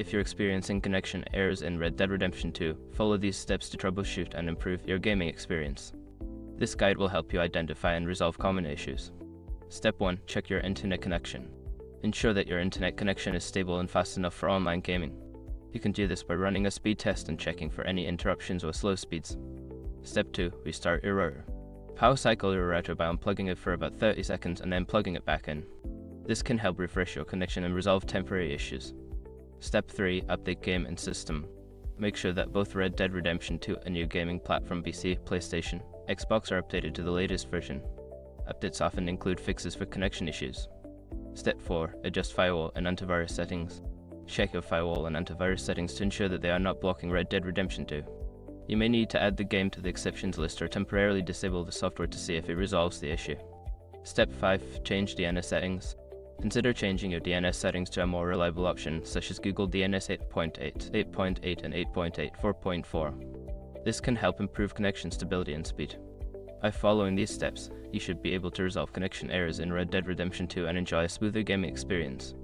If you're experiencing connection errors in Red Dead Redemption 2, follow these steps to troubleshoot and improve your gaming experience. This guide will help you identify and resolve common issues. Step 1. Check your internet connection. Ensure that your internet connection is stable and fast enough for online gaming. You can do this by running a speed test and checking for any interruptions or slow speeds. Step 2. Restart your router. Power cycle your router by unplugging it for about 30 seconds and then plugging it back in. This can help refresh your connection and resolve temporary issues. Step 3. Update game and system. Make sure that both Red Dead Redemption 2 and your gaming platform PC, PlayStation, Xbox are updated to the latest version. Updates often include fixes for connection issues. Step 4. Adjust firewall and antivirus settings. Check your firewall and antivirus settings to ensure that they are not blocking Red Dead Redemption 2. You may need to add the game to the exceptions list or temporarily disable the software to see if it resolves the issue. Step 5. Change DNS settings. Consider changing your DNS settings to a more reliable option, such as Google DNS 8.8, 8.8, and 8.8 4.4. This can help improve connection stability and speed. By following these steps, you should be able to resolve connection errors in Red Dead Redemption 2 and enjoy a smoother gaming experience.